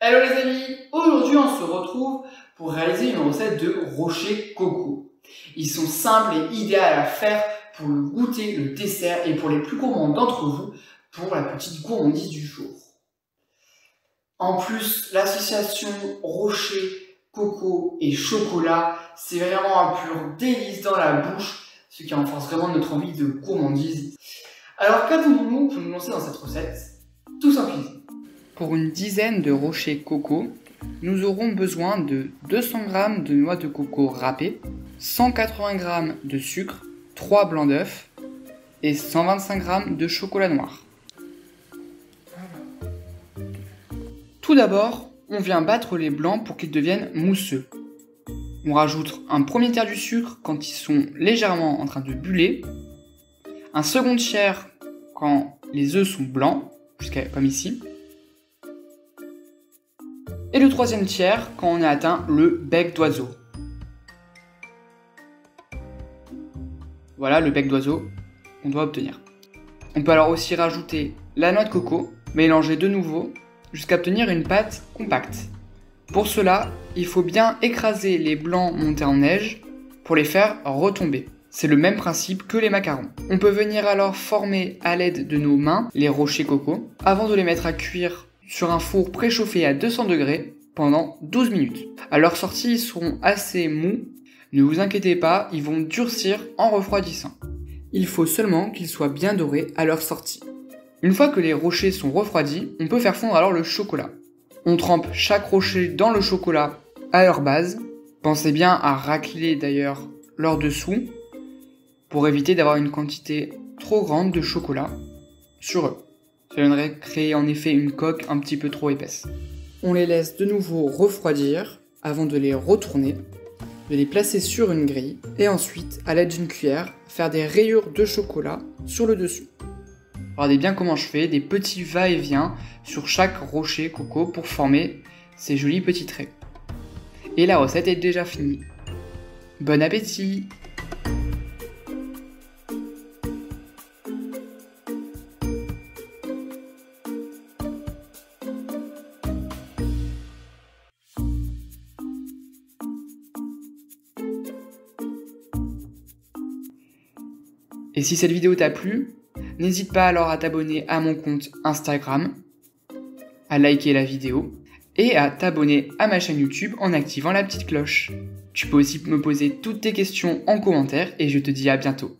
Hello les amis, aujourd'hui on se retrouve pour réaliser une recette de rochers coco. Ils sont simples et idéaux à faire pour le goûter, le dessert et pour les plus gourmands d'entre vous pour la petite gourmandise du jour. En plus, l'association rocher, coco et chocolat, c'est vraiment un pur délice dans la bouche, ce qui renforce vraiment notre envie de gourmandise. Alors qu'attendons-nous pour nous lancer dans cette recette? Tout simplement. Pour une dizaine de rochers coco, nous aurons besoin de 200 g de noix de coco râpées, 180 g de sucre, 3 blancs d'œufs et 125 g de chocolat noir. Tout d'abord, on vient battre les blancs pour qu'ils deviennent mousseux. On rajoute un premier tiers du sucre quand ils sont légèrement en train de buller, un second tiers quand les œufs sont blancs, comme ici, et le troisième tiers quand on a atteint le bec d'oiseau. Voilà le bec d'oiseau qu'on doit obtenir. On peut alors aussi rajouter la noix de coco, mélanger de nouveau jusqu'à obtenir une pâte compacte. Pour cela, il faut bien écraser les blancs montés en neige pour les faire retomber. C'est le même principe que les macarons. On peut venir alors former à l'aide de nos mains les rochers coco avant de les mettre à cuire sur un four préchauffé à 200 degrés pendant 12 minutes. À leur sortie, ils seront assez mous. Ne vous inquiétez pas, ils vont durcir en refroidissant. Il faut seulement qu'ils soient bien dorés à leur sortie. Une fois que les rochers sont refroidis, on peut faire fondre alors le chocolat. On trempe chaque rocher dans le chocolat à leur base. Pensez bien à racler d'ailleurs leur dessous pour éviter d'avoir une quantité trop grande de chocolat sur eux. Ça viendrait créer en effet une coque un petit peu trop épaisse. On les laisse de nouveau refroidir avant de les retourner, de les placer sur une grille et ensuite, à l'aide d'une cuillère, faire des rayures de chocolat sur le dessus. Regardez bien comment je fais, des petits va-et-vient sur chaque rocher coco pour former ces jolis petits traits. Et la recette est déjà finie. Bon appétit! Et si cette vidéo t'a plu, n'hésite pas alors à t'abonner à mon compte Instagram, à liker la vidéo et à t'abonner à ma chaîne YouTube en activant la petite cloche. Tu peux aussi me poser toutes tes questions en commentaire et je te dis à bientôt.